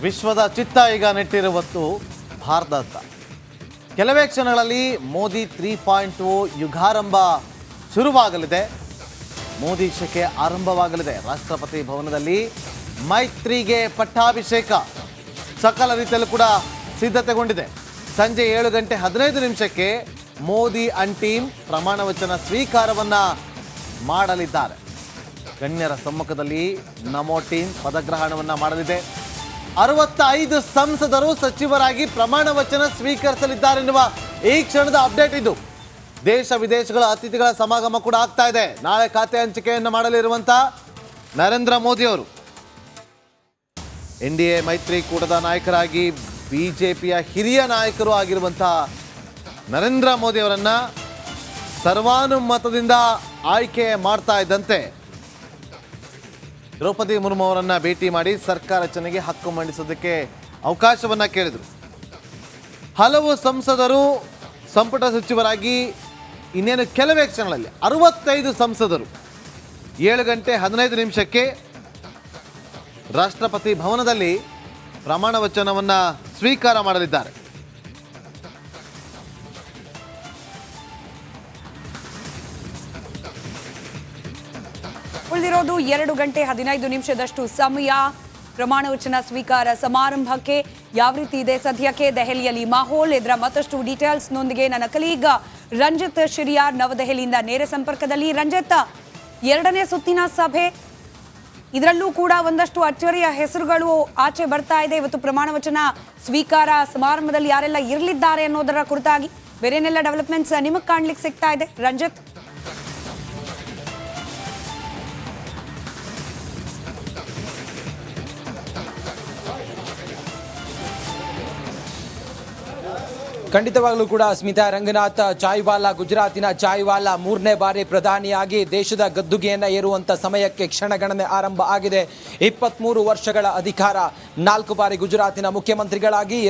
ವಿಶ್ವದ ಚಿತ್ತ ಈಗ ನೆಟ್ಟಿರುವತ್ತು ಭಾರತದತ್ತ. ಕೆಲವೇ ಕ್ಷಣಗಳಲ್ಲಿ ಮೋದಿ 3.0 ಯುಗಾರಂಭ ಶುರುವಾಗಲಿದೆ. ಮೋದಿ ಶಕೆ ಆರಂಭವಾಗಲಿದೆ. ರಾಷ್ಟ್ರಪತಿ ಭವನದಲ್ಲಿ ಮೈತ್ರಿಗೆ ಪಟ್ಟಾಭಿಷೇಕ ಸಕಲ ರೀತಿಯಲ್ಲೂ ಕೂಡ ಸಿದ್ಧತೆಗೊಂಡಿದೆ. ಸಂಜೆ 7:15 ಮೋದಿ ಅಂಡ್ ಟೀಮ್ ಪ್ರಮಾಣ ವಚನ ಸ್ವೀಕಾರವನ್ನ ಮಾಡಲಿದ್ದಾರೆ. ಗಣ್ಯರ ಸಮ್ಮುಖದಲ್ಲಿ ನಮೋ ಟೀಮ್ ಪದಗ್ರಹಣವನ್ನ ಮಾಡಲಿದೆ. 65 ಸಂಸದರು ಸಚಿವರಾಗಿ ಪ್ರಮಾಣ ವಚನ ಸ್ವೀಕರಿಸಲಿದ್ದಾರೆನ್ನುವ ಈ ಕ್ಷಣದ ಅಪ್ಡೇಟ್ ಇದು. ದೇಶ ವಿದೇಶಗಳ ಅತಿಥಿಗಳ ಸಮಾಗಮ ಕೂಡ ಆಗ್ತಾ ಇದೆ. ನಾಳೆ ಖಾತೆ ಹಂಚಿಕೆಯನ್ನು ಮಾಡಲಿರುವಂತಹ ನರೇಂದ್ರ ಮೋದಿ ಅವರು NDA ಮೈತ್ರಿಕೂಟದ ನಾಯಕರಾಗಿ ಬಿಜೆಪಿಯ ಹಿರಿಯ ನಾಯಕರು ಆಗಿರುವಂತಹ ನರೇಂದ್ರ ಮೋದಿ ಅವರನ್ನ ಸರ್ವಾನುಮತದಿಂದ ಆಯ್ಕೆ ಮಾಡ್ತಾ ಇದ್ದಂತೆ ದ್ರೌಪದಿ ಮುರ್ಮು ಅವರನ್ನ ಭೇಟಿ ಮಾಡಿ ಸರ್ಕಾರ ರಚನೆಗೆ ಹಕ್ಕು ಮಂಡಿಸೋದಕ್ಕೆ ಅವಕಾಶವನ್ನ ಕೇಳಿದರು. ಹಲವು ಸಂಸದರು ಸಂಪುಟ ಸಚಿವರಾಗಿ ಇನ್ನೇನು ಕೆಲವೇ ಕ್ಷಣಗಳಲ್ಲಿ 65 ಸಂಸದರು 7:15 ರಾಷ್ಟ್ರಪತಿ ಭವನದಲ್ಲಿ ಪ್ರಮಾಣ ವಚನವನ್ನ ಸ್ವೀಕಾರ ಮಾಡಲಿದ್ದಾರೆ. ಉಳಿದಿರೋದು 2:15 ಸಮಯ ಪ್ರಮಾಣ ವಚನ ಸ್ವೀಕಾರ ಸಮಾರಂಭಕ್ಕೆ. ಯಾವ ರೀತಿ ಇದೆ ಸದ್ಯಕ್ಕೆ ದೆಹಲಿಯಲ್ಲಿ ಮಾಹೋಲ್, ಇದರ ಮತ್ತಷ್ಟು ಡೀಟೇಲ್ಸ್ನೊಂದಿಗೆ ನನ್ನ ಕಲೀಗ ರಂಜಿತ್ ಶಿರಿಯಾರ್ ನವದೆಹಲಿಯಿಂದ ನೇರ ಸಂಪರ್ಕದಲ್ಲಿ. ರಂಜಿತ್, 2ನೇ ಸುತ್ತಿನ ಸಭೆ, ಇದರಲ್ಲೂ ಕೂಡ ಒಂದಷ್ಟು ಅಚ್ಚರಿಯ ಹೆಸರುಗಳು ಆಚೆ ಬರ್ತಾ ಇದೆ. ಇವತ್ತು ಪ್ರಮಾಣ ವಚನ ಸ್ವೀಕಾರ ಸಮಾರಂಭದಲ್ಲಿ ಯಾರೆಲ್ಲ ಇರಲಿದ್ದಾರೆ ಅನ್ನೋದರ ಕುರಿತಾಗಿ ಬೇರೆನೆಲ್ಲ ಡೆವಲಪ್ಮೆಂಟ್ಸ್ ನಿಮಗೆ ಕಾಣ್ಲಿಕ್ಕೆ ಸಿಗ್ತಾ ಇದೆ ರಂಜಿತ್? ಖಂಡಿತವಾಗಲೂ ಕೂಡ ಸ್ಮಿತಾ, ರಂಗನಾಥ್ ಚಾಯ್ವಾಲಾ, ಗುಜರಾತಿನ ಚಾಯ್ವಾಲಾ 3ನೇ ಬಾರಿ ಪ್ರಧಾನಿಯಾಗಿ ದೇಶದ ಗದ್ದುಗೆಯನ್ನು ಏರುವಂಥ ಸಮಯಕ್ಕೆ ಕ್ಷಣಗಣನೆ ಆರಂಭ ಆಗಿದೆ. 23 ವರ್ಷಗಳ ಅಧಿಕಾರ, 4 ಬಾರಿ ಗುಜರಾತಿನ ಮುಖ್ಯಮಂತ್ರಿಗಳಾಗಿ,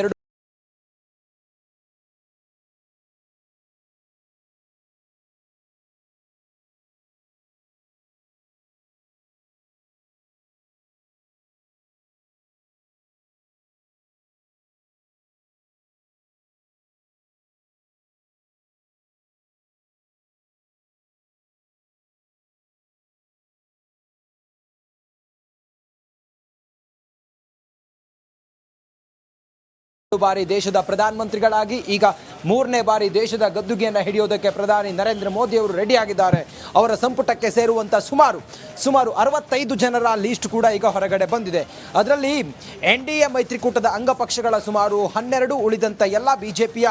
2ಬಾರಿ ದೇಶದ ಪ್ರಧಾನಮಂತ್ರಿಗಳಾಗಿ ಈಗ 3ನೇ ಬಾರಿ ದೇಶದ ಗದ್ದುಗೆಯನ್ನು ಹಿಡಿಯೋದಕ್ಕೆ ಪ್ರಧಾನಿ ನರೇಂದ್ರ ಮೋದಿ ಅವರು ರೆಡಿಯಾಗಿದ್ದಾರೆ. ಅವರ ಸಂಪುಟಕ್ಕೆ ಸೇರುವಂಥ ಸುಮಾರು 65 ಜನರ ಲೀಸ್ಟ್ ಕೂಡ ಈಗ ಹೊರಗಡೆ ಬಂದಿದೆ. ಅದರಲ್ಲಿ NDA ಮೈತ್ರಿಕೂಟದ ಅಂಗಪಕ್ಷಗಳ ಸುಮಾರು 12, ಉಳಿದಂಥ ಎಲ್ಲ ಬಿಜೆಪಿಯ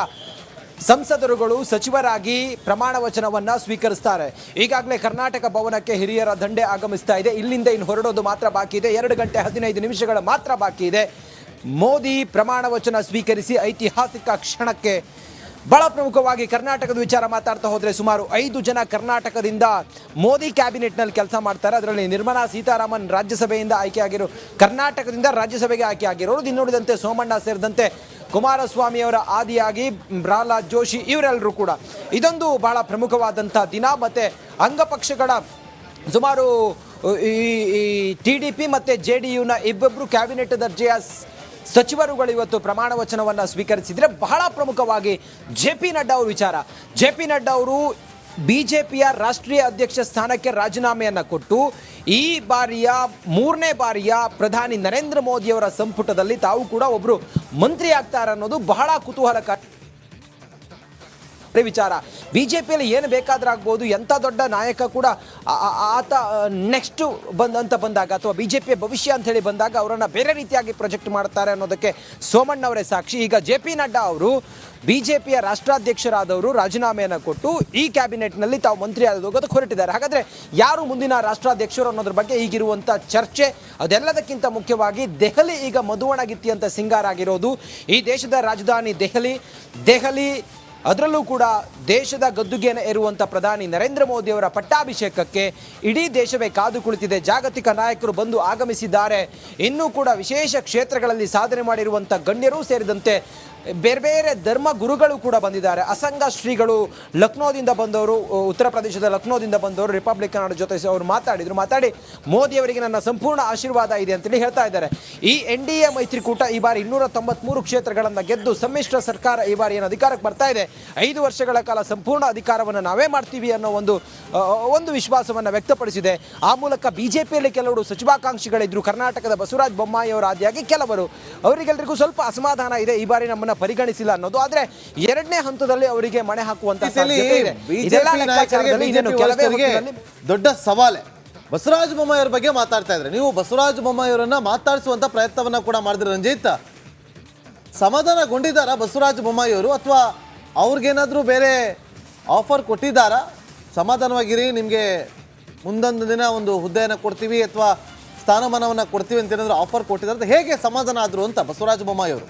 ಸಂಸದರುಗಳು ಸಚಿವರಾಗಿ ಪ್ರಮಾಣ ವಚನವನ್ನ ಸ್ವೀಕರಿಸ್ತಾರೆ. ಈಗಾಗಲೇ ಕರ್ನಾಟಕ ಭವನಕ್ಕೆ ಹಿರಿಯರ ದಂಡೆ ಆಗಮಿಸ್ತಾ ಇದೆ. ಇಲ್ಲಿಂದ ಇನ್ನು ಹೊರಡೋದು ಮಾತ್ರ ಬಾಕಿ ಇದೆ. 2:15 ಮಾತ್ರ ಬಾಕಿ ಇದೆ. ಮೋದಿ ಪ್ರಮಾಣ ವಚನ ಸ್ವೀಕರಿಸಿ ಐತಿಹಾಸಿಕ ಕ್ಷಣಕ್ಕೆ. ಬಹಳ ಪ್ರಮುಖವಾಗಿ ಕರ್ನಾಟಕದ ವಿಚಾರ ಮಾತಾಡ್ತಾ ಹೋದರೆ ಸುಮಾರು 5 ಜನ ಕರ್ನಾಟಕದಿಂದ ಮೋದಿ ಕ್ಯಾಬಿನೆಟ್ನಲ್ಲಿ ಕೆಲಸ ಮಾಡ್ತಾರೆ. ಅದರಲ್ಲಿ ನಿರ್ಮಲಾ ಸೀತಾರಾಮನ್ ರಾಜ್ಯಸಭೆಯಿಂದ ಆಯ್ಕೆಯಾಗಿರೋ, ಕರ್ನಾಟಕದಿಂದ ರಾಜ್ಯಸಭೆಗೆ ಆಯ್ಕೆಯಾಗಿರೋರು. ಇನ್ನುಳಿದಂತೆ ಸೋಮಣ್ಣ ಸೇರಿದಂತೆ ಕುಮಾರಸ್ವಾಮಿ ಅವರ ಆದಿಯಾಗಿ ಪ್ರಹ್ಲಾದ್ ಜೋಶಿ, ಇವರೆಲ್ಲರೂ ಕೂಡ. ಇದೊಂದು ಬಹಳ ಪ್ರಮುಖವಾದಂಥ ದಿನ. ಮತ್ತು ಅಂಗಪಕ್ಷಗಳ ಸುಮಾರು ಈ TDP ಮತ್ತು JDUನ ಇಬ್ಬೊಬ್ಬರು ಕ್ಯಾಬಿನೆಟ್ ದರ್ಜೆಯ ಸಚಿವರುಗಳು ಇವತ್ತು ಪ್ರಮಾಣ ವಚನವನ್ನು ಸ್ವೀಕರಿಸಿದರೆ, ಬಹಳ ಪ್ರಮುಖವಾಗಿ JP ನಡ್ಡಾ ಅವರ ವಿಚಾರ. JP ನಡ್ಡಾ ಅವರು ಬಿಜೆಪಿಯ ರಾಷ್ಟ್ರೀಯ ಅಧ್ಯಕ್ಷ ಸ್ಥಾನಕ್ಕೆ ರಾಜೀನಾಮೆಯನ್ನು ಕೊಟ್ಟು ಈ ಬಾರಿಯ 3ನೇ ಬಾರಿಯ ಪ್ರಧಾನಿ ನರೇಂದ್ರ ಮೋದಿಯವರ ಸಂಪುಟದಲ್ಲಿ ತಾವು ಕೂಡ ಒಬ್ಬರು ಮಂತ್ರಿ ಆಗ್ತಾರೆ ಅನ್ನೋದು ಬಹಳ ಕುತೂಹಲಕಾರಿ ವಿಚಾರ. ಬಿಜೆಪಿಯಲ್ಲಿ ಏನು ಬೇಕಾದ್ರೂ ಆಗ್ಬೋದು, ಎಂಥ ದೊಡ್ಡ ನಾಯಕ ಕೂಡ ಆತ ನೆಕ್ಸ್ಟ್ ಬಂದಾಗ ಅಥವಾ ಬಿಜೆಪಿಯ ಭವಿಷ್ಯ ಅಂತ ಹೇಳಿ ಬಂದಾಗ ಅವರನ್ನು ಬೇರೆ ರೀತಿಯಾಗಿ ಪ್ರೊಜೆಕ್ಟ್ ಮಾಡ್ತಾರೆ ಅನ್ನೋದಕ್ಕೆ ಸೋಮಣ್ಣ ಅವರೇ ಸಾಕ್ಷಿ. ಈಗ JP ನಡ್ಡಾ ಅವರು ಬಿಜೆಪಿಯ ರಾಷ್ಟ್ರಾಧ್ಯಕ್ಷರಾದವರು ರಾಜೀನಾಮೆಯನ್ನು ಕೊಟ್ಟು ಈ ಕ್ಯಾಬಿನೆಟ್ನಲ್ಲಿ ತಾವು ಮಂತ್ರಿ ಆಗೋದಕ್ಕೆ ಹೊರಟಿದ್ದಾರೆ. ಹಾಗಾದರೆ ಯಾರು ಮುಂದಿನ ರಾಷ್ಟ್ರಾಧ್ಯಕ್ಷರು ಅನ್ನೋದ್ರ ಬಗ್ಗೆ ಈಗಿರುವಂಥ ಚರ್ಚೆ, ಅದೆಲ್ಲದಕ್ಕಿಂತ ಮುಖ್ಯವಾಗಿ ದೆಹಲಿ ಈಗ ಮಧುವಣಗಿತ್ತಿ ಅಂತ ಸಿಂಗಾರ ಆಗಿರೋದು. ಈ ದೇಶದ ರಾಜಧಾನಿ ದೆಹಲಿ ಅದರಲ್ಲೂ ಕೂಡ ದೇಶದ ಗದ್ದುಗೆಯನ್ನು ಏರುವಂಥ ಪ್ರಧಾನಿ ನರೇಂದ್ರ ಮೋದಿ ಅವರ ಪಟ್ಟಾಭಿಷೇಕಕ್ಕೆ ಇಡೀ ದೇಶವೇ ಕಾದು ಕುಳಿತಿದೆ. ಜಾಗತಿಕ ನಾಯಕರು ಬಂದು ಆಗಮಿಸಿದ್ದಾರೆ. ಇನ್ನೂ ಕೂಡ ವಿಶೇಷ ಕ್ಷೇತ್ರಗಳಲ್ಲಿ ಸಾಧನೆ ಮಾಡಿರುವಂಥ ಗಣ್ಯರೂ ಸೇರಿದಂತೆ ಬೇರೆ ಬೇರೆ ಧರ್ಮ ಗುರುಗಳು ಕೂಡ ಬಂದಿದ್ದಾರೆ. ಅಸಂಗ ಶ್ರೀಗಳು ಲಕ್ನೋದಿಂದ ಬಂದವರು, ಉತ್ತರ ಪ್ರದೇಶದ ಲಕ್ನೋದಿಂದ ಬಂದವರು ರಿಪಬ್ಲಿಕ್ ಕನ್ನಡ ಜೊತೆ ಅವರು ಮಾತಾಡಿ ಮೋದಿಯವರಿಗೆ ನನ್ನ ಸಂಪೂರ್ಣ ಆಶೀರ್ವಾದ ಇದೆ ಅಂತೇಳಿ ಹೇಳ್ತಾ ಇದ್ದಾರೆ. ಈ NDA ಮೈತ್ರಿಕೂಟ ಈ ಬಾರಿ 293 ಕ್ಷೇತ್ರಗಳನ್ನು ಗೆದ್ದು ಸಮ್ಮಿಶ್ರ ಸರ್ಕಾರ ಈ ಬಾರಿ ಏನು ಅಧಿಕಾರಕ್ಕೆ ಬರ್ತಾ ಇದೆ, 5 ವರ್ಷಗಳ ಕಾಲ ಸಂಪೂರ್ಣ ಅಧಿಕಾರವನ್ನು ನಾವೇ ಮಾಡ್ತೀವಿ ಅನ್ನೋ ಒಂದು ವಿಶ್ವಾಸವನ್ನು ವ್ಯಕ್ತಪಡಿಸಿದೆ. ಆ ಮೂಲಕ ಬಿಜೆಪಿಯಲ್ಲಿ ಕೆಲವರು ಸಚಿವಾಕಾಂಕ್ಷಿಗಳಿದ್ರು. ಕರ್ನಾಟಕದ ಬಸವರಾಜ ಬೊಮ್ಮಾಯಿ ಅವರ ಆದಿಯಾಗಿ ಕೆಲವರು, ಅವರಿಗೆಲ್ಲರಿಗೂ ಸ್ವಲ್ಪ ಅಸಮಾಧಾನ ಇದೆ, ಈ ಬಾರಿ ನಮ್ಮನ್ನ ಪರಿಗಣಿಸಿಲ್ಲ ಅನ್ನೋದು. ಆದ್ರೆ 2ನೇ ಹಂತದಲ್ಲಿ ಅವರಿಗೆ ಮಣೆ ಹಾಕುವಂತ ಸಾಧ್ಯತೆ ಇದೆ. ಇದೆಲ್ಲ ಲೆಕ್ಕಾಚಾರದಲ್ಲಿ ಇನ್ನೇನು ಕೆಲವೇ ಹೊತ್ತಿನಲ್ಲಿ ದೊಡ್ಡ ಸವಾಲೆ. ಬಸವರಾಜ ಬೊಮ್ಮಾಯಿ ಅವರ ಬಗ್ಗೆ ಮಾತಾಡ್ತಾ ಇದ್ರೆ, ನೀವು ಬಸವರಾಜ ಬೊಮ್ಮಾಯಿ ಅವರನ್ನ ಮಾತಾಡಿಸುವಂತ ಪ್ರಯತ್ನವನ್ನ ಕೂಡ ಮಾಡಿದ್ರೆ ರಂಜಿತ್, ಸಮಾಧಾನಗೊಂಡಿದ್ದಾರಾ ಬಸವರಾಜ ಬೊಮ್ಮಾಯಿ ಅವರು, ಅಥವಾ ಅವ್ರಿಗೇನಾದ್ರೂ ಬೇರೆ ಆಫರ್ ಕೊಟ್ಟಿದ್ದಾರಾ? ಸಮಾಧಾನವಾಗಿರಿ, ನಿಮಗೆ ಮುಂದೊಂದು ದಿನ ಒಂದು ಹುದ್ದೆಯನ್ನು ಕೊಡ್ತೀವಿ ಅಥವಾ ಸ್ಥಾನಮಾನವನ್ನ ಕೊಡ್ತೀವಿ ಅಂತ ಏನಾದ್ರು ಆಫರ್ ಕೊಟ್ಟಿದ್ದಾರೆ, ಹೇಗೆ ಸಮಾಧಾನ ಆದ್ರು ಅಂತ ಬಸವರಾಜ ಬೊಮ್ಮಾಯಿ ಅವರು?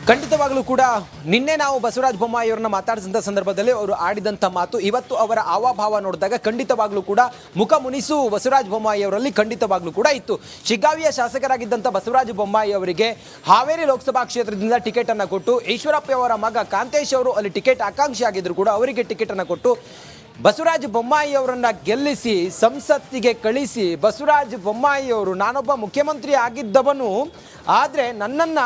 ಖಂಡಿತವಾಗಲೂ ಕೂಡ ನಿನ್ನೆ ನಾವು ಬಸವರಾಜ ಬೊಮ್ಮಾಯಿ ಅವರನ್ನ ಮಾತಾಡಿಸಿದಂಥ ಸಂದರ್ಭದಲ್ಲಿ ಅವರು ಆಡಿದಂಥ ಮಾತು, ಇವತ್ತು ಅವರ ಹಾವಭಾವ ನೋಡಿದಾಗ ಖಂಡಿತವಾಗ್ಲೂ ಕೂಡ ಮುಖ ಮುನಿಸು ಬಸವರಾಜ ಬೊಮ್ಮಾಯಿ ಅವರಲ್ಲಿ ಖಂಡಿತವಾಗ್ಲೂ ಕೂಡ ಇತ್ತು. ಶಿಗ್ಗಾವಿಯ ಶಾಸಕರಾಗಿದ್ದಂಥ ಬಸವರಾಜ ಬೊಮ್ಮಾಯಿ ಅವರಿಗೆ ಹಾವೇರಿ ಲೋಕಸಭಾ ಕ್ಷೇತ್ರದಿಂದ ಟಿಕೆಟ್ ಅನ್ನು ಕೊಟ್ಟು, ಈಶ್ವರಪ್ಪ ಅವರ ಮಗ ಕಾಂತೇಶ್ ಅವರು ಅಲ್ಲಿ ಟಿಕೆಟ್ ಆಕಾಂಕ್ಷಿ ಆಗಿದ್ರು ಕೂಡ ಅವರಿಗೆ ಟಿಕೆಟ್ ಅನ್ನು ಕೊಟ್ಟು ಬಸವರಾಜ ಬೊಮ್ಮಾಯಿ ಅವರನ್ನ ಗೆಲ್ಲಿಸಿ ಸಂಸತ್ತಿಗೆ ಕಳಿಸಿ, ಬಸವರಾಜ ಬೊಮ್ಮಾಯಿ ಅವರು ನಾನೊಬ್ಬ ಮುಖ್ಯಮಂತ್ರಿ ಆಗಿದ್ದವನು, ಆದರೆ ನನ್ನನ್ನು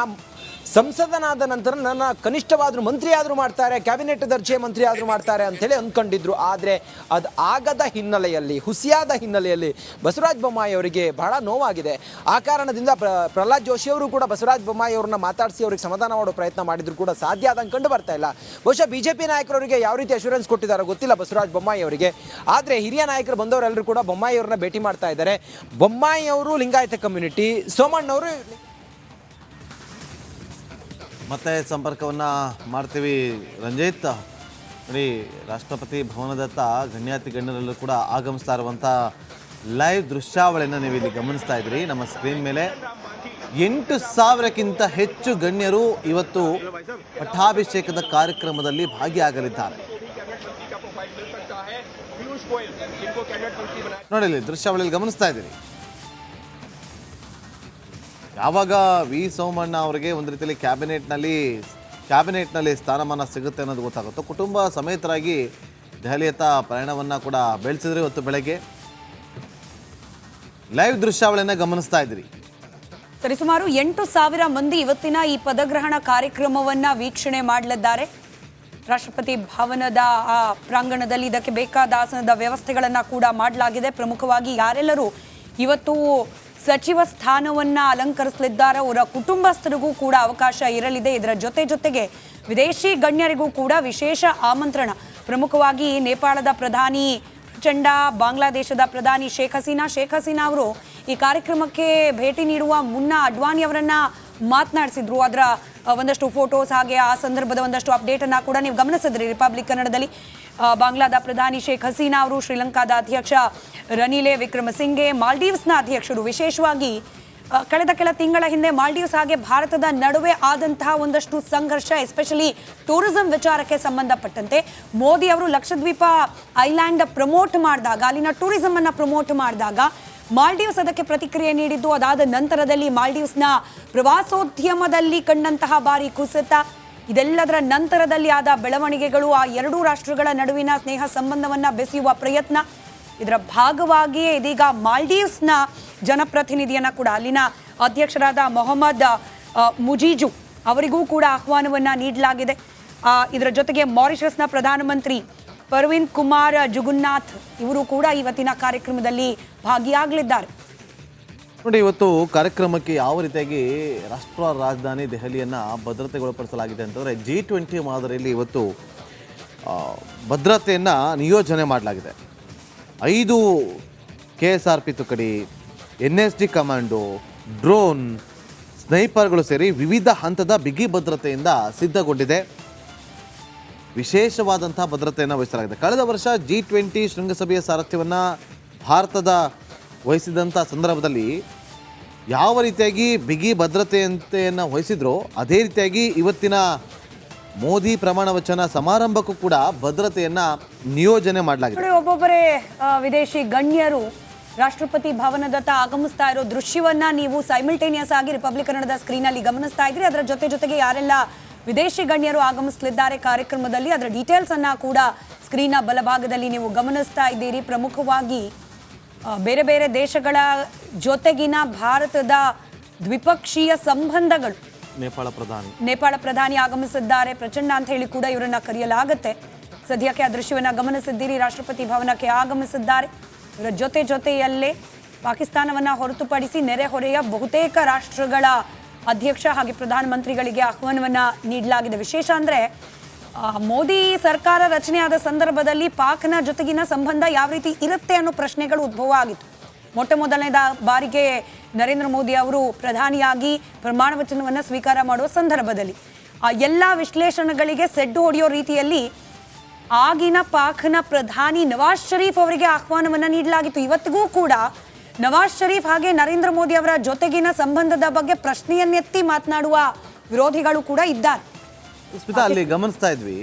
ಸಂಸದನಾದ ನಂತರ ನನ್ನ ಕನಿಷ್ಠವಾದರೂ ಮಂತ್ರಿ ಆದರೂ ಮಾಡ್ತಾರೆ, ಕ್ಯಾಬಿನೆಟ್ ದರ್ಜೆ ಮಂತ್ರಿ ಆದರೂ ಮಾಡ್ತಾರೆ ಅಂಥೇಳಿ ಅಂದ್ಕೊಂಡಿದ್ರು. ಆದರೆ ಅದು ಆಗದ ಹಿನ್ನೆಲೆಯಲ್ಲಿ, ಹುಸಿಯಾದ ಹಿನ್ನೆಲೆಯಲ್ಲಿ ಬಸವರಾಜ ಬೊಮ್ಮಾಯಿ ಅವರಿಗೆ ಬಹಳ ನೋವಾಗಿದೆ. ಆ ಕಾರಣದಿಂದ ಪ್ರಹ್ಲಾದ್ ಜೋಶಿ ಅವರು ಕೂಡ ಬಸವರಾಜ ಬೊಮ್ಮಾಯಿ ಅವ್ರನ್ನ ಮಾತಾಡಿಸಿ ಅವ್ರಿಗೆ ಸಮಾಧಾನ ಮಾಡೋ ಪ್ರಯತ್ನ ಮಾಡಿದ್ರು ಕೂಡ ಸಾಧ್ಯ ಆದಂಗೆ ಕಂಡು ಬರ್ತಾ ಇಲ್ಲ. ಬಹುಶಃ ಬಿಜೆಪಿ ನಾಯಕರವರಿಗೆ ಯಾವ ರೀತಿ ಅಶ್ಯೂರೆನ್ಸ್ ಕೊಟ್ಟಿದ್ದಾರೋ ಗೊತ್ತಿಲ್ಲ ಬಸವರಾಜ ಬೊಮ್ಮಾಯಿ ಅವರಿಗೆ. ಆದರೆ ಹಿರಿಯ ನಾಯಕರು ಬಂದವರೆಲ್ಲರೂ ಕೂಡ ಬೊಮ್ಮಾಯಿ ಅವ್ರನ್ನ ಭೇಟಿ ಮಾಡ್ತಾ ಇದ್ದಾರೆ. ಬೊಮ್ಮಾಯಿ ಅವರು ಲಿಂಗಾಯತ ಕಮ್ಯುನಿಟಿ, ಸೋಮಣ್ಣವರು ಮತ್ತೆ ಸಂಪರ್ಕವನ್ನ ಮಾಡ್ತೀವಿ ರಂಜಿತ್. ನೋಡಿ, ರಾಷ್ಟ್ರಪತಿ ಭವನದತ್ತ ಗಣ್ಯಾತಿ ಗಣ್ಯರೆಲ್ಲರೂ ಕೂಡ ಆಗಮಿಸ್ತಾ ಇರುವಂಥ ಲೈವ್ ದೃಶ್ಯಾವಳಿಯನ್ನು ನೀವು ಇಲ್ಲಿ ಗಮನಿಸ್ತಾ ಇದ್ರಿ ನಮ್ಮ ಸ್ಕ್ರೀನ್ ಮೇಲೆ. 8,000ಕ್ಕಿಂತ ಹೆಚ್ಚು ಗಣ್ಯರು ಇವತ್ತು ಪಟ್ಟಾಭಿಷೇಕದ ಕಾರ್ಯಕ್ರಮದಲ್ಲಿ ಭಾಗಿಯಾಗಲಿದ್ದಾರೆ. ನೋಡಿ, ಇಲ್ಲಿ ದೃಶ್ಯಾವಳಿಯಲ್ಲಿ ಗಮನಿಸ್ತಾ ಇದ್ದೀರಿ. ಯಾವಾಗ ವಿ ಸೋಮಣ್ಣ ಅವರಿಗೆ ಒಂದು ರೀತಿಯಲ್ಲಿ ಕ್ಯಾಬಿನೆಟ್ನಲ್ಲಿ ಸ್ಥಾನಮಾನ ಸಿಗುತ್ತೆ ಅನ್ನೋದು ಗೊತ್ತಾಗುತ್ತೋ, ಕುಟುಂಬ ಸಮೇತರಾಗಿ ದೆಹಲಿಯತ್ತ ಪ್ರಯಾಣವನ್ನು ಕೂಡ ಬೆಳೆಸಿದ್ರೆ ಇವತ್ತು ಬೆಳಗ್ಗೆ ಲೈವ್ ದೃಶ್ಯಾವಳಿಯನ್ನು ಗಮನಿಸ್ತಾ ಇದ್ದೀರಿ. ಸರಿಸುಮಾರು 8,000 ಮಂದಿ ಇವತ್ತಿನ ಈ ಪದಗ್ರಹಣ ಕಾರ್ಯಕ್ರಮವನ್ನ ವೀಕ್ಷಣೆ ಮಾಡಲಿದ್ದಾರೆ. ರಾಷ್ಟ್ರಪತಿ ಭವನದ ಆ ಪ್ರಾಂಗಣದಲ್ಲಿ ಇದಕ್ಕೆ ಬೇಕಾದ ಆಸನದ ವ್ಯವಸ್ಥೆಗಳನ್ನ ಕೂಡ ಮಾಡಲಾಗಿದೆ. ಪ್ರಮುಖವಾಗಿ ಯಾರೆಲ್ಲರೂ ಇವತ್ತು ಸಚಿವ ಸ್ಥಾನವನ್ನ ಅಲಂಕರಿಸಲಿದ್ದಾರೆ ಅವರ ಕುಟುಂಬಸ್ಥರಿಗೂ ಕೂಡ ಅವಕಾಶ ಇರಲಿದೆ. ಇದರ ಜೊತೆಗೆ ವಿದೇಶಿ ಗಣ್ಯರಿಗೂ ಕೂಡ ವಿಶೇಷ ಆಮಂತ್ರಣ. ಪ್ರಮುಖವಾಗಿ ನೇಪಾಳದ ಪ್ರಧಾನಿ ಪ್ರಚಂಡ, ಬಾಂಗ್ಲಾದೇಶದ ಪ್ರಧಾನಿ ಶೇಖ್ ಹಸೀನಾ ಅವರು ಈ ಕಾರ್ಯಕ್ರಮಕ್ಕೆ ಭೇಟಿ ನೀಡುವ ಮುನ್ನ ಅಡ್ವಾಣಿ ಅವರನ್ನ ಮಾತನಾಡಿಸಿದ್ರು. ಅದರ ಒಂದಷ್ಟು ಫೋಟೋಸ್ ಹಾಗೆ ಆ ಸಂದರ್ಭದ ಒಂದಷ್ಟು ಅಪ್ಡೇಟ್ ಅನ್ನ ಕೂಡ ನೀವು ಗಮನಿಸಿದ್ರಿ ರಿಪಬ್ಲಿಕ್ ಕನ್ನಡದಲ್ಲಿ. ಬಾಂಗ್ಲಾದ ಪ್ರಧಾನಿ ಶೇಖ್ ಹಸೀನಾ ಅವರು, ಶ್ರೀಲಂಕಾದ ಅಧ್ಯಕ್ಷ ರನಿಲ್ ವಿಕ್ರಮಸಿಂಘೆ, ಮಾಲ್ಡೀವ್ಸ್ನ ಅಧ್ಯಕ್ಷರು, ವಿಶೇಷವಾಗಿ ಕಳೆದ ಕೆಲ ತಿಂಗಳ ಹಿಂದೆ ಮಾಲ್ಡೀವ್ಸ್ ಹಾಗೆ ಭಾರತದ ನಡುವೆ ಆದಂತಹ ಒಂದಷ್ಟು ಸಂಘರ್ಷ, ಎಸ್ಪೆಷಲಿ ಟೂರಿಸಂ ವಿಚಾರಕ್ಕೆ ಸಂಬಂಧಪಟ್ಟಂತೆ ಮೋದಿ ಅವರು ಲಕ್ಷದ್ವೀಪ ಐಲ್ಯಾಂಡ್ ಪ್ರಮೋಟ್ ಮಾಡಿದಾಗ, ಅಲ್ಲಿನ ಟೂರಿಸಂ ಅನ್ನ ಪ್ರಮೋಟ್ ಮಾಡಿದಾಗ ಮಾಲ್ಡೀವ್ಸ್ ಅದಕ್ಕೆ ಪ್ರತಿಕ್ರಿಯೆ ನೀಡಿದ್ದು. ಅದಾದ ನಂತರದಲ್ಲಿ ಮಾಲ್ಡೀವ್ಸ್ನ ಪ್ರವಾಸೋದ್ಯಮದಲ್ಲಿ ಕಂಡಂತಹ ಭಾರಿ ಕುಸಿತ, ಇದೆಲ್ಲದರ ನಂತರದಲ್ಲಿ ಆದ ಬೆಳವಣಿಗೆಗಳು, ಆ ಎರಡೂ ರಾಷ್ಟ್ರಗಳ ನಡುವಿನ ಸ್ನೇಹ ಸಂಬಂಧವನ್ನ ಬೆಸೆಯುವ ಪ್ರಯತ್ನ, ಇದರ ಭಾಗವಾಗಿಯೇ ಇದೀಗ ಮಾಲ್ಡೀವ್ಸ್ನ ಜನಪ್ರತಿನಿಧಿಯನ್ನ ಕೂಡ ಅಲ್ಲಿನ ಅಧ್ಯಕ್ಷರಾದ ಮೊಹಮ್ಮದ್ ಮುಜೀಜು ಅವರಿಗೂ ಕೂಡ ಆಹ್ವಾನವನ್ನ ನೀಡಲಾಗಿದೆ. ಇದರ ಜೊತೆಗೆ ಮಾರಿಷಸ್ನ ಪ್ರಧಾನಮಂತ್ರಿ ಪರ್ವಿನ್ ಕುಮಾರ್ ಜುಗುನ್ನಾಥ್ ಇವರು ಕೂಡ ಇವತ್ತಿನ ಕಾರ್ಯಕ್ರಮದಲ್ಲಿ ಭಾಗಿಯಾಗಲಿದ್ದಾರೆ. ನೋಡಿ, ಇವತ್ತು ಕಾರ್ಯಕ್ರಮಕ್ಕೆ ಯಾವ ರೀತಿಯಾಗಿ ರಾಷ್ಟ್ರ ರಾಜಧಾನಿ ದೆಹಲಿಯನ್ನು ಭದ್ರತೆಗೊಳಪಡಿಸಲಾಗಿದೆ ಅಂತಂದರೆ G20 ಮಾದರಿಯಲ್ಲಿ ಇವತ್ತು ಭದ್ರತೆಯನ್ನು ನಿಯೋಜನೆ ಮಾಡಲಾಗಿದೆ. 5 KSRP ತುಕಡಿ, NSD ಕಮಾಂಡೋ, ಡ್ರೋನ್, ಸ್ನೈಪರ್ಗಳು ಸೇರಿ ವಿವಿಧ ಹಂತದ ಬಿಗಿ ಭದ್ರತೆಯಿಂದ ಸಿದ್ಧಗೊಂಡಿದೆ. ವಿಶೇಷವಾದಂಥ ಭದ್ರತೆಯನ್ನು ವಹಿಸಲಾಗಿದೆ. ಕಳೆದ ವರ್ಷ G20 ಶೃಂಗಸಭೆಯ ಸಾರಥ್ಯವನ್ನು ಭಾರತದ ವಹಿಸಿದಂಥ ಸಂದರ್ಭದಲ್ಲಿ ಯಾವ ರೀತಿಯಾಗಿ ಬಿಗಿ ಭದ್ರತೆಯನ್ನು ವಹಿಸಿದ್ರೋ ಅದೇ ರೀತಿಯಾಗಿ ಇವತ್ತಿನ ಮೋದಿ ಪ್ರಮಾಣ ವಚನ ಸಮಾರಂಭಕ್ಕೂ ಕೂಡ ಭದ್ರತೆಯನ್ನ ನಿಯೋಜನೆ ಮಾಡಲಾಗಿದೆ. ನೋಡಿ, ಒಬ್ಬೊಬ್ಬರೇ ವಿದೇಶಿ ಗಣ್ಯರು ರಾಷ್ಟ್ರಪತಿ ಭವನದತ್ತ ಆಗಮಿಸ್ತಾ ಇರೋ ದೃಶ್ಯವನ್ನ ನೀವು ಸೈಮಲ್ಟೇನಿಯಸ್ ಆಗಿ ರಿಪಬ್ಲಿಕ್ ಕನ್ನಡದ ಸ್ಕ್ರೀನ್ ಅಲ್ಲಿ ಗಮನಿಸ್ತಾ ಇದ್ರಿ. ಅದರ ಜೊತೆಗೆ ಯಾರೆಲ್ಲ ವಿದೇಶಿ ಗಣ್ಯರು ಆಗಮಿಸಲಿದ್ದಾರೆ ಕಾರ್ಯಕ್ರಮದಲ್ಲಿ ಅದರ ಡೀಟೇಲ್ಸ್ ಅನ್ನ ಕೂಡ ಸ್ಕ್ರೀನ್ನ ಬಲಭಾಗದಲ್ಲಿ ನೀವು ಗಮನಿಸ್ತಾ ಇದ್ದೀರಿ. ಪ್ರಮುಖವಾಗಿ ಬೇರೆ ಬೇರೆ ದೇಶಗಳ ಜೊತೆಗಿನ ಭಾರತದ ದ್ವಿಪಕ್ಷೀಯ ಸಂಬಂಧಗಳು. ನೇಪಾಳ ಪ್ರಧಾನಿ ಆಗಮಿಸಿದ್ದಾರೆ. ಪ್ರಚಂಡ ಅಂತ ಹೇಳಿ ಕೂಡ ಇವರನ್ನ ಕರೆಯಲಾಗುತ್ತೆ. ಸದ್ಯಕ್ಕೆ ಆ ದೃಶ್ಯವನ್ನ ಗಮನಿಸಿದ್ದೀರಿ. ರಾಷ್ಟ್ರಪತಿ ಭವನಕ್ಕೆ ಆಗಮಿಸಿದ್ದಾರೆ. ಇವರ ಜೊತೆಯಲ್ಲೇ ಪಾಕಿಸ್ತಾನವನ್ನ ಹೊರತುಪಡಿಸಿ ನೆರೆಹೊರೆಯ ಬಹುತೇಕ ರಾಷ್ಟ್ರಗಳ ಅಧ್ಯಕ್ಷ ಹಾಗೆ ಪ್ರಧಾನಮಂತ್ರಿಗಳಿಗೆ ಆಹ್ವಾನವನ್ನ ನೀಡಲಾಗಿದೆ. ವಿಶೇಷ ಅಂದ್ರೆ ಮೋದಿ ಸರ್ಕಾರ ರಚನೆಯಾದ ಸಂದರ್ಭದಲ್ಲಿ ಪಾಕ್ನ ಜೊತೆಗಿನ ಸಂಬಂಧ ಯಾವ ರೀತಿ ಇರುತ್ತೆ ಅನ್ನೋ ಪ್ರಶ್ನೆಗಳು ಉದ್ಭವ ಆಗಿತ್ತು. ಮೊದಲನೇದ ಬಾರಿಗೆ ನರೇಂದ್ರ ಮೋದಿ ಅವರು ಪ್ರಧಾನಿಯಾಗಿ ಪ್ರಮಾಣ ವಚನವನ್ನು ಸ್ವೀಕಾರ ಮಾಡುವ ಸಂದರ್ಭದಲ್ಲಿ ಆ ಎಲ್ಲ ವಿಶ್ಲೇಷಣೆಗಳಿಗೆ ಸೆಡ್ಡು ಹೊಡೆಯೋ ರೀತಿಯಲ್ಲಿ ಆಗಿನ ಪಾಕ್ನ ಪ್ರಧಾನಿ ನವಾಜ್ ಶರೀಫ್ ಅವರಿಗೆ ಆಹ್ವಾನವನ್ನು ನೀಡಲಾಗಿತ್ತು. ಇವತ್ತಿಗೂ ಕೂಡ ನವಾಜ್ ಶರೀಫ್ ಹಾಗೆ ನರೇಂದ್ರ ಮೋದಿ ಅವರ ಜೊತೆಗಿನ ಸಂಬಂಧದ ಬಗ್ಗೆ ಪ್ರಶ್ನೆಯನ್ನೆತ್ತಿ ಮಾತನಾಡುವ ವಿರೋಧಿಗಳು ಕೂಡ ಇದ್ದಾರೆ. ಸ್ಮಿತಾ, ಅಲ್ಲಿ ಗಮನಿಸ್ತಾ ಇದ್ವಿ,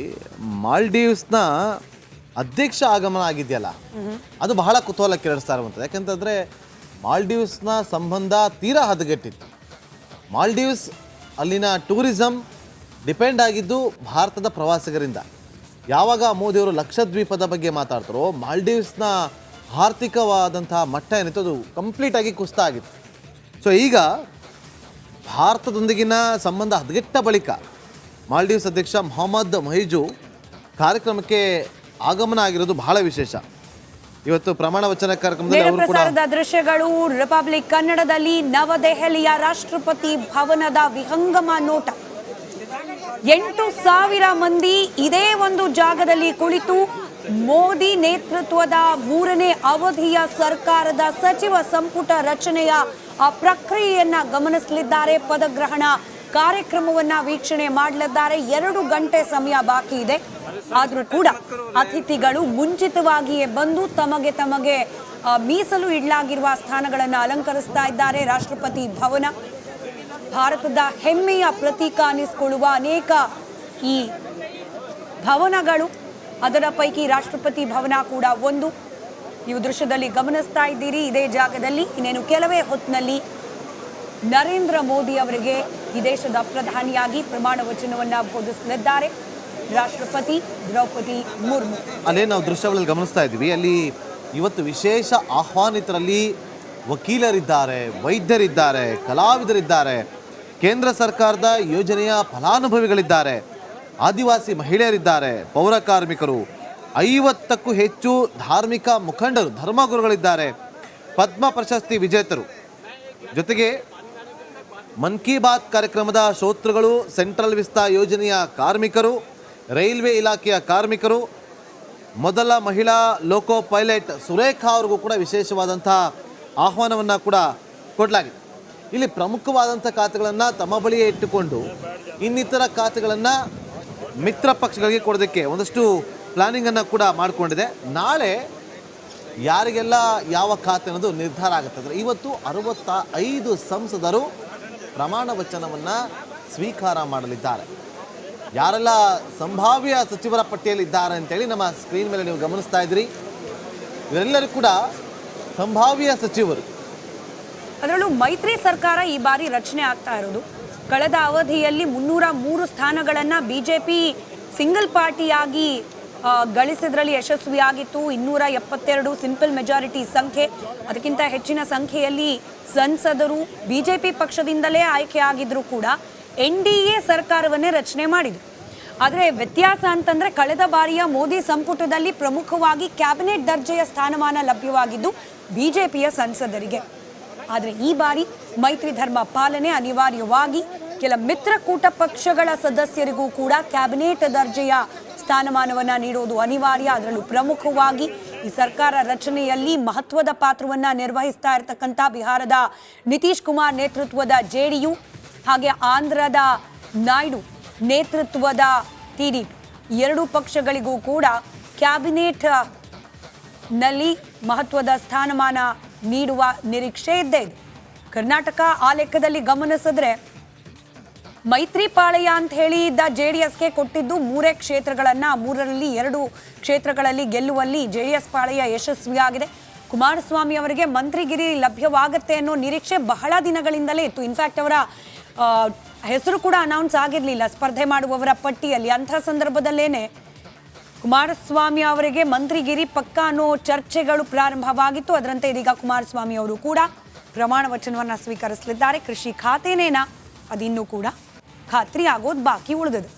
ಮಾಲ್ಡೀವ್ಸ್ನ ಅಧ್ಯಕ್ಷ ಆಗಮನ ಆಗಿದೆಯಲ್ಲ, ಅದು ಬಹಳ ಕುತೂಹಲ ಕೆರಳಿಸ್ತಾ ಇರುವಂಥದ್ದು. ಯಾಕಂತಂದರೆ ಮಾಲ್ಡೀವ್ಸ್ನ ಸಂಬಂಧ ತೀರಾ ಹದಗೆಟ್ಟಿತ್ತು. ಮಾಲ್ಡೀವ್ಸ್ ಅಲ್ಲಿನ ಟೂರಿಸಂ ಡಿಪೆಂಡ್ ಆಗಿದ್ದು ಭಾರತದ ಪ್ರವಾಸಿಗರಿಂದ. ಯಾವಾಗ ಮೋದಿಯವರು ಲಕ್ಷದ್ವೀಪದ ಬಗ್ಗೆ ಮಾತಾಡ್ತಾರೋ ಮಾಲ್ಡೀವ್ಸ್ನ ಆರ್ಥಿಕವಾದಂತಹ ಮಟ್ಟ ಏನಿತ್ತು ಅದು ಕಂಪ್ಲೀಟಾಗಿ ಕುಸಿತ ಆಗಿತ್ತು. ಸೊ ಈಗ ಭಾರತದೊಂದಿಗಿನ ಸಂಬಂಧ ಹದಗೆಟ್ಟ ಬಳಿಕ ಮಾಲ್ಡೀವ್ಸ್ ಅಧ್ಯಕ್ಷ ಮೊಹಮ್ಮದ್ ಮೊಹಿಜು ಕಾರ್ಯಕ್ರಮಕ್ಕೆ ಆಗಮನ ಆಗಿರೋದು ಬಹಳ ವಿಶೇಷ. ಇವತ್ತು ಪ್ರಮಾಣ ವಚನ ಕಾರ್ಯಕ್ರಮದಲ್ಲಿ ಅವರು ಕೂಡ ಪ್ರಸಾರದ ದೃಶ್ಯಗಳು ರಿಪಬ್ಲಿಕ್ ಕನ್ನಡದಲ್ಲಿ ನವದೆಹಲಿಯ ರಾಷ್ಟ್ರಪತಿ ಭವನದ ವಿಹಂಗಮ ನೋಟ. 8,000 ಮಂದಿ ಇದೇ ಒಂದು ಜಾಗದಲ್ಲಿ ಕುಳಿತು ಮೋದಿ ನೇತೃತ್ವದ 3ನೇ ಅವಧಿಯ ಸರ್ಕಾರದ ಸಚಿವ ಸಂಪುಟ ರಚನೆಯ ಆ ಪ್ರಕ್ರಿಯೆಯನ್ನ ಗಮನಿಸಲಿದ್ದಾರೆ. ಪದಗ್ರಹಣ ಕಾರ್ಯಕ್ರಮವನ್ನ ವೀಕ್ಷಣೆ ಮಾಡಲಿದ್ದಾರೆ. 2 ಗಂಟೆ ಸಮಯ ಬಾಕಿ ಇದೆ. ಆದರೂ ಕೂಡ ಅತಿಥಿಗಳು ಮುಂಚಿತವಾಗಿಯೇ ಬಂದು ತಮಗೆ ಮೀಸಲು ಇಡಲಾಗಿರುವ ಸ್ಥಾನಗಳನ್ನು ಅಲಂಕರಿಸ್ತಾ ಇದ್ದಾರೆ. ರಾಷ್ಟ್ರಪತಿ ಭವನ ಭಾರತದ ಹೆಮ್ಮೆಯ ಪ್ರತೀಕ ಅನ್ನಿಸಿಕೊಳ್ಳುವ ಅನೇಕ ಈ ಭವನಗಳು, ಅದರ ಪೈಕಿ ರಾಷ್ಟ್ರಪತಿ ಭವನ ಕೂಡ ಒಂದು. ನೀವು ದೃಶ್ಯದಲ್ಲಿ ಗಮನಿಸ್ತಾ ಇದ್ದೀರಿ. ಇದೇ ಜಾಗದಲ್ಲಿ ಇನ್ನೇನು ಕೆಲವೇ ಹೊತ್ತಿನಲ್ಲಿ ನರೇಂದ್ರ ಮೋದಿ ಅವರಿಗೆ ಈ ದೇಶದ ಪ್ರಧಾನಿಯಾಗಿ ಪ್ರಮಾಣ ವಚನವನ್ನ ಬೋಧಿಸಲಿದ್ದಾರೆ ರಾಷ್ಟ್ರಪತಿ ದ್ರೌಪದಿ ಮುರ್ಮು. ಅಲ್ಲೇ ನಾವು ದೃಶ್ಯಗಳಲ್ಲಿ ಗಮನಿಸ್ತಾ ಇದ್ದೀವಿ. ಅಲ್ಲಿ ಇವತ್ತು ವಿಶೇಷ ಆಹ್ವಾನಿತರಲ್ಲಿ ವಕೀಲರಿದ್ದಾರೆ, ವೈದ್ಯರಿದ್ದಾರೆ, ಕಲಾವಿದರಿದ್ದಾರೆ, ಕೇಂದ್ರ ಸರ್ಕಾರದ ಯೋಜನೆಯ ಫಲಾನುಭವಿಗಳಿದ್ದಾರೆ, ಆದಿವಾಸಿ ಮಹಿಳೆಯರಿದ್ದಾರೆ, ಪೌರ ಕಾರ್ಮಿಕರು, 50ಕ್ಕೂ ಹೆಚ್ಚು ಧಾರ್ಮಿಕ ಮುಖಂಡರು, ಧರ್ಮಗುರುಗಳಿದ್ದಾರೆ, ಪದ್ಮ ಪ್ರಶಸ್ತಿ ವಿಜೇತರು, ಜೊತೆಗೆ ಮನ್ ಕಿ ಬಾತ್ ಕಾರ್ಯಕ್ರಮದ ಶ್ರೋತೃಗಳು, ಸೆಂಟ್ರಲ್ ವಿಸ್ತಾ ಯೋಜನೆಯ ಕಾರ್ಮಿಕರು, ರೈಲ್ವೆ ಇಲಾಖೆಯ ಕಾರ್ಮಿಕರು, ಮೊದಲ ಮಹಿಳಾ ಲೋಕೋ ಪೈಲಟ್ ಸುರೇಖಾ ಅವ್ರಿಗೂ ಕೂಡ ವಿಶೇಷವಾದಂಥ ಆಹ್ವಾನವನ್ನು ಕೂಡ ಕೊಡಲಾಗಿದೆ. ಇಲ್ಲಿ ಪ್ರಮುಖವಾದಂಥ ಖಾತೆಗಳನ್ನು ತಮ್ಮ ಬಳಿಯೇ ಇಟ್ಟುಕೊಂಡು ಇನ್ನಿತರ ಖಾತೆಗಳನ್ನು ಮಿತ್ರ ಪಕ್ಷಗಳಿಗೆ ಕೊಡೋದಕ್ಕೆ ಒಂದಷ್ಟು ಪ್ಲಾನಿಂಗನ್ನು ಕೂಡ ಮಾಡಿಕೊಂಡಿದೆ. ನಾಳೆ ಯಾರಿಗೆಲ್ಲ ಯಾವ ಖಾತೆ ಅನ್ನೋದು ನಿರ್ಧಾರ ಆಗುತ್ತೆ. ಅಂದರೆ ಇವತ್ತು 65 ಸಂಸದರು ಪ್ರಮಾಣ ವಚನವನ್ನು ಸ್ವೀಕಾರ ಮಾಡಲಿದ್ದಾರೆ. ಯಾರೆಲ್ಲ ಸಂಭಾವ್ಯ ಸಚಿವರ ಪಟ್ಟಿಯಲ್ಲಿದ್ದಾರೆ ಅಂತೇಳಿ ನಮ್ಮ ಸ್ಕ್ರೀನ್ ಮೇಲೆ ನೀವು ಗಮನಿಸ್ತಾ ಇದ್ರಿ. ಇವರೆಲ್ಲರೂ ಕೂಡ ಸಂಭಾವ್ಯ ಸಚಿವರು. ಅದರಲ್ಲೂ ಮೈತ್ರಿ ಸರ್ಕಾರ ಈ ಬಾರಿ ರಚನೆ ಆಗ್ತಾ ಇರೋದು. ಕಳೆದ ಅವಧಿಯಲ್ಲಿ 303 ಸ್ಥಾನಗಳನ್ನು ಬಿಜೆಪಿ ಸಿಂಗಲ್ ಪಾರ್ಟಿಯಾಗಿ ಗಳಿಸಿದ್ರಲ್ಲಿ ಯಶಸ್ವಿಯಾಗಿತ್ತು. 272 ಸಿಂಪಲ್ ಮೆಜಾರಿಟಿ ಸಂಖ್ಯೆ. ಅದಕ್ಕಿಂತ ಹೆಚ್ಚಿನ ಸಂಖ್ಯೆಯಲ್ಲಿ ಸಂಸದರು ಬಿಜೆಪಿ ಪಕ್ಷದಿಂದಲೇ ಆಯ್ಕೆಯಾಗಿದ್ರು ಕೂಡ NDA ಸರ್ಕಾರವನ್ನೇ ರಚನೆ ಮಾಡಿದ್ರು. ಆದರೆ ವ್ಯತ್ಯಾಸ ಅಂತಂದ್ರೆ ಕಳೆದ ಬಾರಿಯ ಮೋದಿ ಸಂಪುಟದಲ್ಲಿ ಪ್ರಮುಖವಾಗಿ ಕ್ಯಾಬಿನೆಟ್ ದರ್ಜೆಯ ಸ್ಥಾನಮಾನ ಲಭ್ಯವಾಗಿದ್ದು ಬಿಜೆಪಿಯ ಸಂಸದರಿಗೆ. ಆದರೆ ಈ ಬಾರಿ ಮೈತ್ರಿ ಧರ್ಮ ಪಾಲನೆ ಅನಿವಾರ್ಯವಾಗಿ ಕೆಲ ಮಿತ್ರಕೂಟ ಪಕ್ಷಗಳ ಸದಸ್ಯರಿಗೂ ಕೂಡ ಕ್ಯಾಬಿನೆಟ್ ದರ್ಜೆಯ ಸ್ಥಾನಮಾನವನ್ನು ನೀಡುವುದು ಅನಿವಾರ್ಯ. ಅದರಲ್ಲೂ ಪ್ರಮುಖವಾಗಿ ಈ ಸರ್ಕಾರ ರಚನೆಯಲ್ಲಿ ಮಹತ್ವದ ಪಾತ್ರವನ್ನು ನಿರ್ವಹಿಸ್ತಾ ಇರತಕ್ಕಂಥ ಬಿಹಾರದ ನಿತೀಶ್ ಕುಮಾರ್ ನೇತೃತ್ವದ JDU ಹಾಗೆ ಆಂಧ್ರದ ನಾಯ್ಡು ನೇತೃತ್ವದ TDP, 2 ಪಕ್ಷಗಳಿಗೂ ಕೂಡ ಕ್ಯಾಬಿನೆಟ್ನಲ್ಲಿ ಮಹತ್ವದ ಸ್ಥಾನಮಾನ ನೀಡುವ ನಿರೀಕ್ಷೆ ಇದ್ದೇ ಇದೆ. ಕರ್ನಾಟಕ ಆ ಲೆಕ್ಕದಲ್ಲಿ ಗಮನಿಸಿದ್ರೆ ಮೈತ್ರಿ ಪಾಳೆಯ ಅಂತ ಹೇಳಿ ಇದ್ದ JDSಗೆ ಕೊಟ್ಟಿದ್ದು 3 ಕ್ಷೇತ್ರಗಳನ್ನ, 3ರಲ್ಲಿ 2 ಕ್ಷೇತ್ರಗಳಲ್ಲಿ ಗೆಲ್ಲುವಲ್ಲಿ JDS ಪಾಳೆಯ ಯಶಸ್ವಿಯಾಗಿದೆ. ಕುಮಾರಸ್ವಾಮಿ ಅವರಿಗೆ ಮಂತ್ರಿಗಿರಿ ಲಭ್ಯವಾಗುತ್ತೆ ಅನ್ನೋ ನಿರೀಕ್ಷೆ ಬಹಳ ದಿನಗಳಿಂದಲೇ ಇತ್ತು. ಇನ್ಫ್ಯಾಕ್ಟ್ ಅವರ ಹೆಸರು ಕೂಡ ಅನೌನ್ಸ್ ಆಗಿರಲಿಲ್ಲ ಸ್ಪರ್ಧೆ ಮಾಡುವವರ ಪಟ್ಟಿಯಲ್ಲಿ. ಅಂಥ ಸಂದರ್ಭದಲ್ಲೇನೆ ಕುಮಾರಸ್ವಾಮಿ ಅವರಿಗೆ ಮಂತ್ರಿಗಿರಿ ಪಕ್ಕ ಅನ್ನೋ ಚರ್ಚೆಗಳು ಪ್ರಾರಂಭವಾಗಿತ್ತು. ಅದರಂತೆ ಇದೀಗ ಕುಮಾರಸ್ವಾಮಿ ಅವರು ಕೂಡ ಪ್ರಮಾಣ ವಚನವನ್ನು ಸ್ವೀಕರಿಸಲಿದ್ದಾರೆ. ಕೃಷಿ ಖಾತೆನೇನಾ ಅದಿನ್ನೂ ಕೂಡ ಖಾತ್ರಿ ಆಗೋದು ಬಾಕಿ ಉಳಿದಿದೆ.